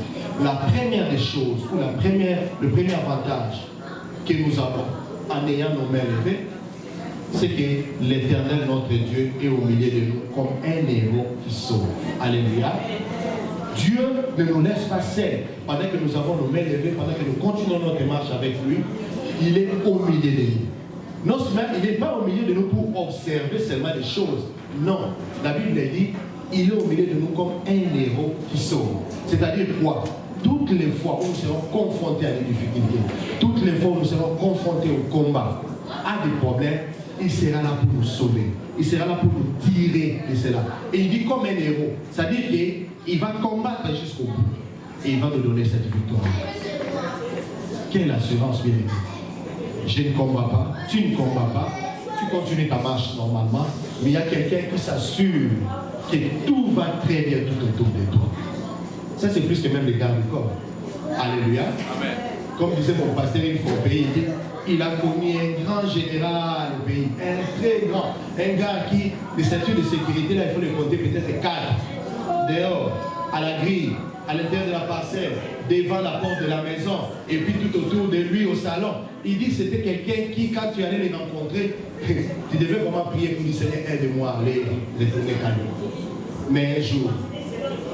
La première des choses, ou le premier avantage que nous avons en ayant nos mains levées, c'est que l'Éternel, notre Dieu, est au milieu de nous comme un héros qui sauve. Alléluia. Dieu ne nous laisse pas seuls pendant que nous avons nos mains levées, pendant que nous continuons notre démarche avec lui. Il est au milieu de nous. Non seulement il n'est pas au milieu de nous pour observer seulement des choses. Non, la Bible dit, il est au milieu de nous comme un héros qui sauve. C'est-à-dire quoi? toutes les fois où nous serons confrontés à des difficultés, toutes les fois où nous serons confrontés au combat, à des problèmes, il sera là pour nous sauver. Il sera là pour nous tirer de cela. Et il dit comme un héros. C'est-à-dire qu'il va combattre jusqu'au bout. Et il va nous donner cette victoire. Quelle assurance, bien aimé. Je ne combats pas, tu ne combats pas, tu continues ta marche normalement, mais il y a quelqu'un qui s'assure que tout va très bien tout autour de toi. Ça, c'est plus que même les gardes du corps. Alléluia. Amen. Comme disait mon pasteur, il faut au pays, il a connu un grand général au pays, un très grand, un gars qui, les ceintures de sécurité, là, il faut les compter peut-être 4, dehors, à la grille, à l'intérieur de la parcelle, devant la porte de la maison, et puis tout autour de lui au salon. Il dit que c'était quelqu'un qui, quand tu allais les rencontrer, tu devais vraiment prier pour lui, Seigneur, aide-moi à les tourner calme. Mais un jour,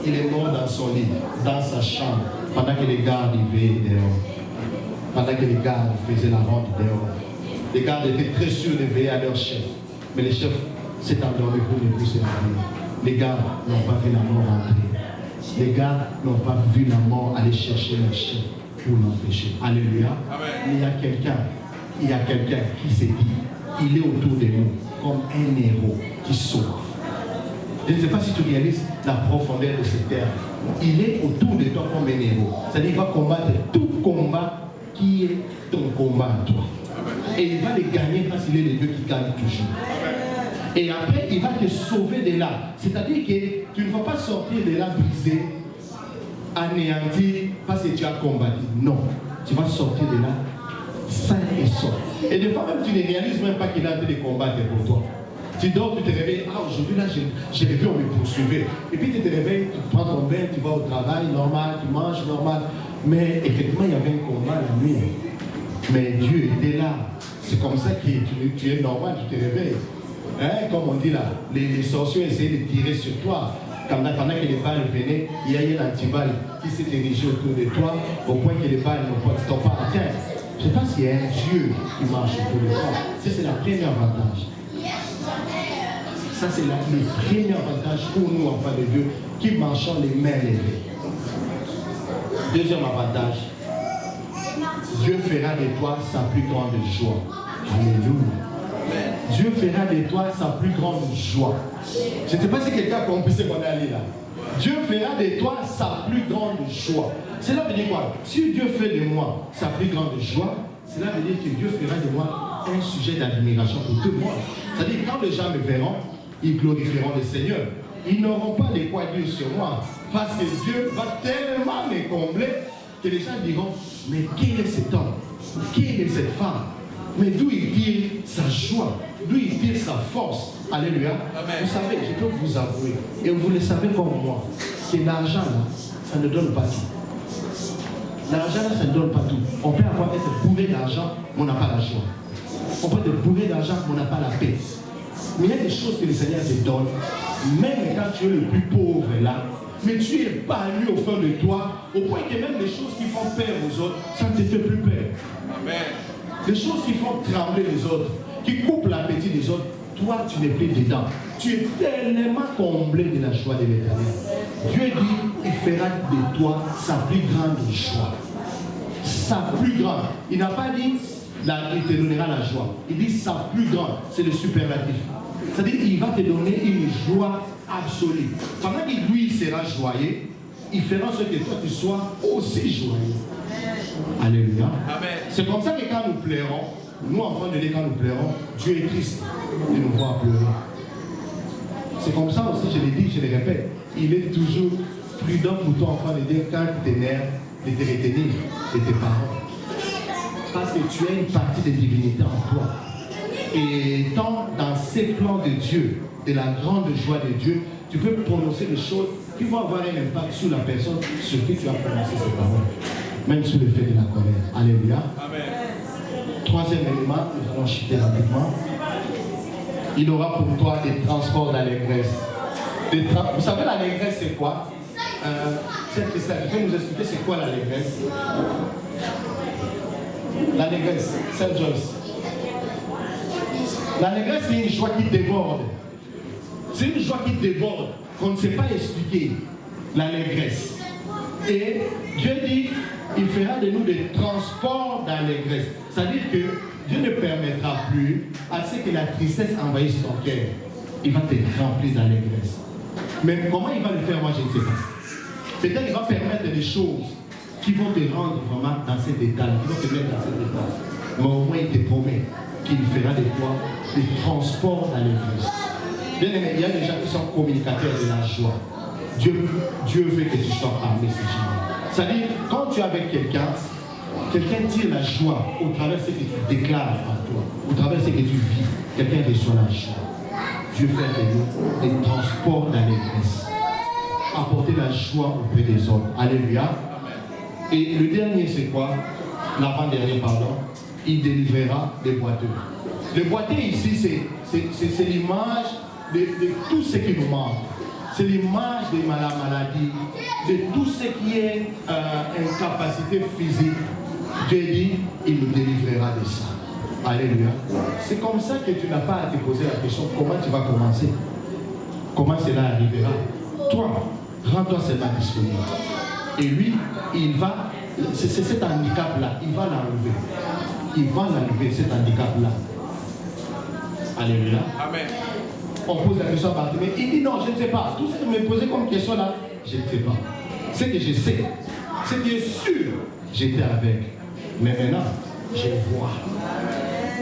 il est mort dans son lit, dans sa chambre, pendant que les gardes vivaient dehors. Pendant que les gardes faisaient la ronde dehors. Les gardes étaient très sûrs de veiller à leur chef. Mais le chef s'est endormi pour ne plus se réveiller. Les gardes n'ont pas vu la mort rentrer. Les gardes n'ont pas vu la mort aller chercher leur chef pour l'empêcher. Alléluia. Amen. Il y a quelqu'un qui s'est dit, il est autour de nous comme un héros qui sauve. Je ne sais pas si tu réalises la profondeur de ce terme. Il est autour de toi comme un héros. C'est-à-dire qu'il va combattre tout combat qui est ton combat à toi. Et il va les gagner parce qu'il est le Dieu qui gagne toujours. Et après, il va te sauver de là. C'est-à-dire que tu ne vas pas sortir de là brisé, anéanti, parce que tu as combattu. Non. Tu vas sortir de là sain et sauf. Et des fois même, tu ne réalises même pas qu'il a été de combattre pour toi. Tu dors, tu te réveilles, ah aujourd'hui là, j'ai rêvé, on me poursuivait. Et puis tu te réveilles, tu prends ton bain, tu vas au travail, normal, tu manges, normal. Mais effectivement, il y avait un combat la nuit. Mais Dieu était là. C'est comme ça que tu es normal, tu te réveilles. Hein, comme on dit là, les sorciers essayaient de tirer sur toi. Pendant que les balles venaient, il y a eu un antiballe qui s'est dirigé autour de toi, au point que les balles ne t'ont pas atteint. Je ne sais pas s'il y a un Dieu qui marche autour de toi. Ça, c'est la première avantage. Ça, c'est le premier avantage pour nous, enfants de Dieu, qui marchons les mains levées. Deuxième avantage, Dieu fera de toi sa plus grande joie. Alléluia. Dieu fera de toi sa plus grande joie. Je ne sais pas si quelqu'un a compris ce qu'on est allé là. Dieu fera de toi sa plus grande joie. Cela veut dire quoi? Si Dieu fait de moi sa plus grande joie, cela veut dire que Dieu fera de moi un sujet d'admiration pour tout le monde. C'est-à-dire que quand les gens me verront, ils glorifieront le Seigneur. Ils n'auront pas de quoi dire sur moi. Parce que Dieu va tellement me combler que les gens diront, mais quel est cet homme? Quelle est cette femme? Mais d'où il tire sa joie? D'où il tire sa force? Alléluia. Amen. Vous savez, je peux vous avouer, et vous le savez comme moi, que l'argent là, ça ne donne pas tout. L'argent là, ça ne donne pas tout. On peut avoir été bourré d'argent, mais on n'a pas la joie. On peut être bourré d'argent, mais on n'a pas la paix. Mais il y a des choses que le Seigneur te donne, même quand tu es le plus pauvre là, mais tu es épanoui au fond de toi, au point que même les choses qui font peur aux autres, ça ne te fait plus peur. Amen. Les choses qui font trembler les autres, qui coupent l'appétit des autres, toi tu n'es plus dedans. Tu es tellement comblé de la joie de l'Éternel. Dieu dit, il fera de toi sa plus grande joie. Sa plus grande. Il n'a pas dit, il te donnera la joie. Il dit sa plus grande, c'est le superlatif. C'est-à-dire qu'il va te donner une joie absolue. Pendant que lui sera joyeux, il fera ce que toi tu sois aussi joyeux. Alléluia. C'est comme ça que quand nous pleurons, nous enfants de Dieu, quand nous pleurons, Dieu est triste de nous voir pleurer. C'est comme ça aussi, je l'ai dit, je le répète, il est toujours prudent pour toi enfant de Dieu quand tu t'énerves de te retenir de tes parents. Parce que tu as une partie de divinité en toi. Et tant dans ces plans de Dieu, de la grande joie de Dieu, tu peux prononcer des choses qui vont avoir un impact sur la personne sur qui tu as prononcé ces paroles. Même sous l'effet de la colère. Alléluia. Amen. Troisième élément, nous allons chuter rapidement. Il aura pour toi des transports d'allégresse. Vous savez, l'allégresse, c'est quoi? Christelle, tu peux nous expliquer c'est quoi l'allégresse? L'allégresse, Saint Joyce. L'allégresse, c'est une joie qui déborde. C'est une joie qui déborde, qu'on ne sait pas expliquer. L'allégresse. Et Dieu dit, il fera de nous des transports d'allégresse. C'est-à-dire que Dieu ne permettra plus à ce que la tristesse envahisse ton cœur. Il va te remplir d'allégresse. Mais comment il va le faire, moi je ne sais pas. Peut-être qu'il va permettre des choses qui vont te rendre vraiment dans cet état, qui vont te mettre dans cet état. Mais au moins il te promet qu'il fera de toi des transports d'allégresse. Bien aimé, il y a des gens qui sont communicateurs de la joie. Dieu veut que tu sois parmi ces gens. C'est-à-dire, quand tu es avec quelqu'un tire la joie au travers de ce que tu déclares en toi, au travers de ce que tu vis. Quelqu'un reçoit la joie. Dieu fait de nous des transports d'allégresse. Apporter la joie auprès des autres. Alléluia. Et le dernier, c'est quoi? L'avant-dernier, pardon. Il délivrera des boiteux. Le boiteux ici, c'est l'image de tout ce qui nous manque. C'est l'image de la maladie, de tout ce qui est incapacité physique. Dieu dit, il nous délivrera de ça. Alléluia. C'est comme ça que tu n'as pas à te poser la question, comment tu vas commencer? Comment cela arrivera? Toi, rends-toi seulement disponible. Et lui, il va, c'est cet handicap-là, il va l'enlever. Il va l'enlever, cet handicap-là. Alléluia. Amen. On pose la question à Bartimée. Il dit non, je ne sais pas. Tout ce que vous me posez comme question là, je ne sais pas. Ce que je sais, ce qui est sûr, j'étais avec. Mais maintenant, je vois.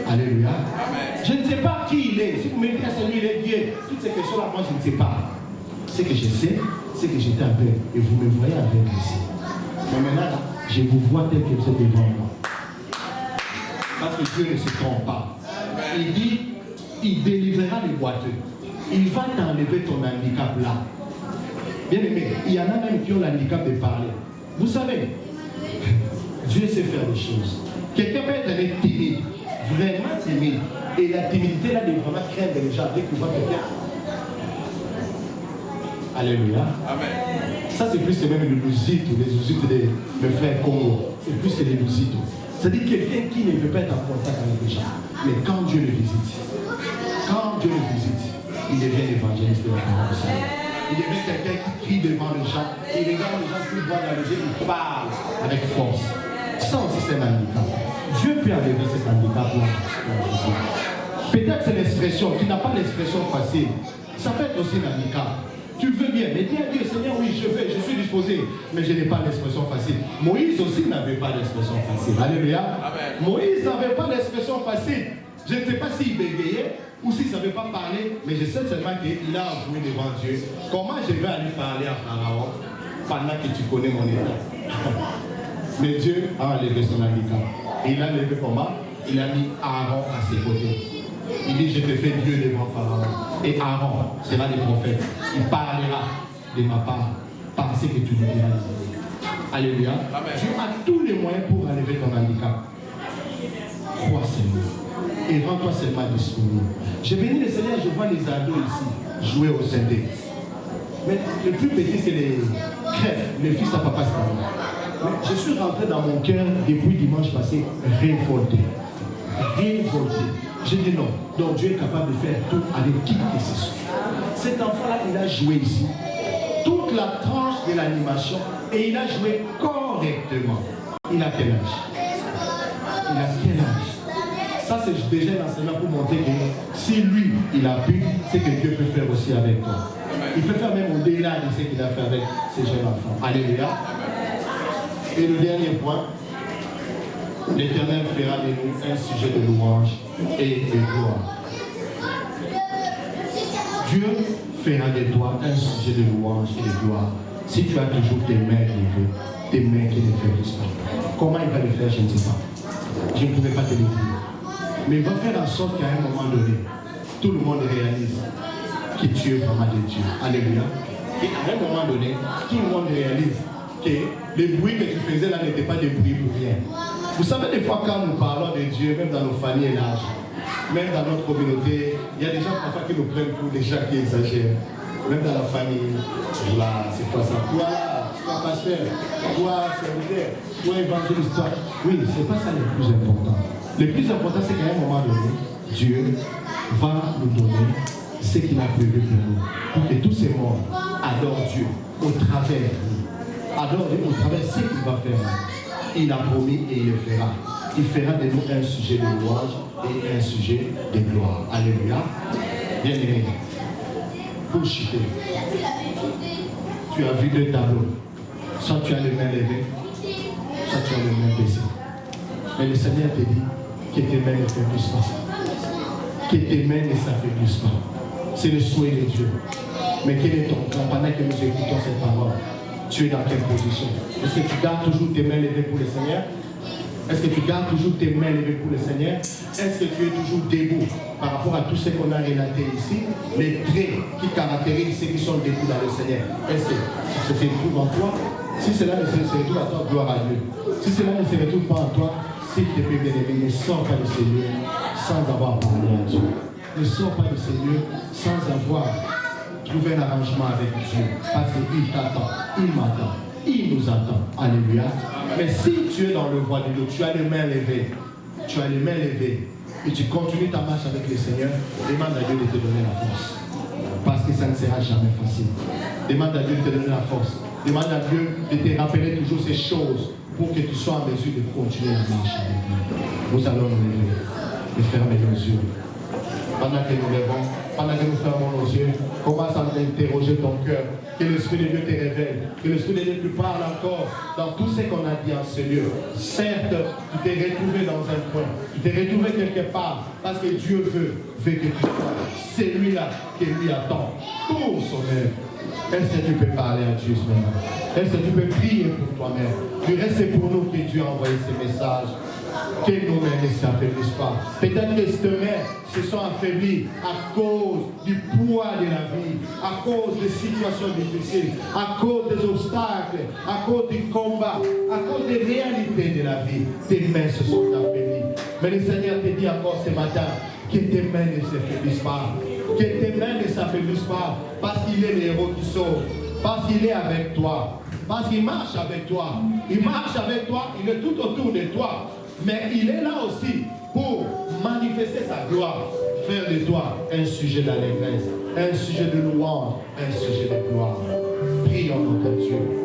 Alléluia. Amen. Je ne sais pas qui il est. Si vous me dites c'est lui, il est Dieu. Toutes ces questions-là, moi, je ne sais pas. Ce que je sais, c'est que j'étais avec. Et vous me voyez avec ici. Mais maintenant, je vous vois tel que vous êtes devant moi. Parce que Dieu ne se trompe pas. Il dit, il délivrera les boiteux. Il va t'enlever ton handicap là. Bien aimé, il y en a même qui ont l'handicap de parler. Vous savez, Dieu sait faire des choses. Quelqu'un peut être timide, vraiment timide. Et la timidité là de vraiment craindre les gens dès qu'il voit quelqu'un. Alléluia. Amen. Ça c'est plus que même le lusito, les lousitos de mes frères Congo. C'est plus que les lousitos. C'est-à-dire quelqu'un qui ne veut pas être en contact avec les gens. Mais quand Dieu le visite, il devient évangéliste de la parole de Dieu. Il devient quelqu'un qui crie devant les gens. Il regarde les gens qui voient dans les yeux, il parle avec force. Ça aussi c'est un handicap. Dieu peut enlever cet handicap-là. Peut-être c'est l'expression, tu n'as pas l'expression facile. Ça peut être aussi un handicap. Tu veux bien, mais dis à Dieu, Seigneur, oui, je suis disposé, mais je n'ai pas l'expression facile. Moïse aussi n'avait pas l'expression facile. Alléluia. Amen. Moïse n'avait pas l'expression facile. Je ne sais pas s'il bégayait ou s'il ne savait pas parler, mais je sais seulement qu'il a avoué devant Dieu. Comment je vais aller parler à Pharaon pendant que tu connais mon état? Mais Dieu a enlevé son handicap. Et il a levé comment? Il a mis Aaron à ses côtés. Il dit, je te fais Dieu devant Pharaon. Et Aaron sera le prophète. Il parlera de ma part par ce que tu lui diras. Alléluia. Amen. Dieu a tous les moyens pour enlever ton handicap. Crois Seigneur. Et rends-toi seulement disponible. J'ai béni le Seigneur, je vois les ados ici jouer au synthé. Mais le plus petit, c'est les crèves, les fils à papa Sparrow. Mais je suis rentré dans mon cœur depuis dimanche passé, révolté. Révolté. J'ai dit non. Donc Dieu est capable de faire tout avec qui que ce soit. Cet enfant-là, il a joué ici. Toute la tranche de l'animation. Et il a joué correctement. Il a quel âge? Il a quel âge? Ça, c'est déjà l'enseignement pour montrer que si lui, il a pu, c'est que Dieu peut faire aussi avec toi. Il peut faire même au-delà de ce qu'il a fait avec ces jeunes enfants. Alléluia. Et le dernier point, l'Éternel fera de nous un sujet de louange et de gloire. Dieu fera de toi un sujet de louange et de gloire. Si tu as toujours tes mains levées, tes mains qui ne fleurissent pas. Comment il va le faire, je ne sais pas. Je ne pourrais pas te le dire. Mais il va faire en sorte qu'à un moment donné, tout le monde réalise que tu es vraiment de Dieu. Alléluia. Et à un moment donné, tout le monde réalise que les bruits que tu faisais là n'étaient pas des bruits pour rien. Vous savez, des fois, quand nous parlons de Dieu, même dans nos familles larges, même dans notre communauté, il y a des gens parfois qui nous prennent pour des gens qui exagèrent. Même dans la famille, là, c'est quoi ça? Toi, pasteur, toi, serviteur, toi, évangéliste, toi. Oui, c'est pas ça le plus important. Le plus important, c'est qu'à un moment donné, Dieu va nous donner ce qu'il a prévu pour nous. Pour que tous ces mondes adorent Dieu au travers de nous. adore-le au travers de ce qu'il va faire. Il a promis et il le fera. Il fera de nous un sujet de louange et un sujet de gloire. Alléluia. Bien aimé. Pour chuter, tu as vu deux tableaux. Soit tu as les mains levées, soit tu as les mains baissées. Mais le Seigneur te dit que tes mains ne faiblissent pas. Que tes mains ne s'affaiblissent pas. C'est le souhait de Dieu. Mais quel est ton plan pendant que nous écoutons cette parole? Tu es dans quelle position? Est-ce que tu gardes toujours tes mains levées pour le Seigneur? Est-ce que tu gardes toujours tes mains levées pour le Seigneur? Est-ce que tu es toujours debout par rapport à tout ce qu'on a relaté ici? Les traits qui caractérisent ceux qui sont debout dans le Seigneur. Est-ce que ça se retrouve en toi? Si cela ne se retrouve en toi, gloire à Dieu. Si cela ne se retrouve pas en toi, s'il te plaît, bien aimé, ne sors pas de ces lieux sans avoir parlé à Dieu. Ne sors pas de ces lieux sans avoir trouvé un arrangement avec Dieu. Parce qu'il t'attend, il m'attend, il nous attend. Alléluia. Mais si tu es dans le voie de Dieu, tu as les mains levées, tu as les mains levées, et tu continues ta marche avec le Seigneur, demande à Dieu de te donner la force. Parce que ça ne sera jamais facile. Demande à Dieu de te donner la force. Demande à Dieu de te rappeler toujours ces choses pour que tu sois en mesure de continuer la marche avec lui. Nous allons nous lever et fermer nos yeux. Pendant que nous levons, pendant que nous fermons nos yeux, commence à interroger ton cœur. Que l'Esprit de Dieu te révèle. Que l'Esprit de Dieu te parle encore dans tout ce qu'on a dit en ce lieu. Certes, tu t'es retrouvé dans un coin. Tu t'es retrouvé quelque part parce que Dieu veut que tu sois celui-là qui lui attend pour son œuvre. Est-ce que tu peux parler à Dieu ce matin? Est-ce que tu peux prier pour toi-même? Du reste, c'est pour nous que Dieu a envoyé ces messages. Que nos mains ne s'affaiblissent pas. Peut-être que ces mains se sont affaiblies à cause du poids de la vie, à cause des situations difficiles, à cause des obstacles, à cause du combat, à cause des réalités de la vie. Tes mains se sont affaiblies. Mais le Seigneur te dit encore ce matin que tes mains ne s'affaiblissent pas. Que tes mains ne s'affaiblissent pas parce qu'il est le héros qui sauve. Parce qu'il est avec toi. Parce qu'il marche avec toi. Il marche avec toi. Il est tout autour de toi. Mais il est là aussi pour manifester sa gloire. Faire de toi un sujet d'allégresse. Un sujet de louange. Un sujet de gloire. Prions notre Dieu.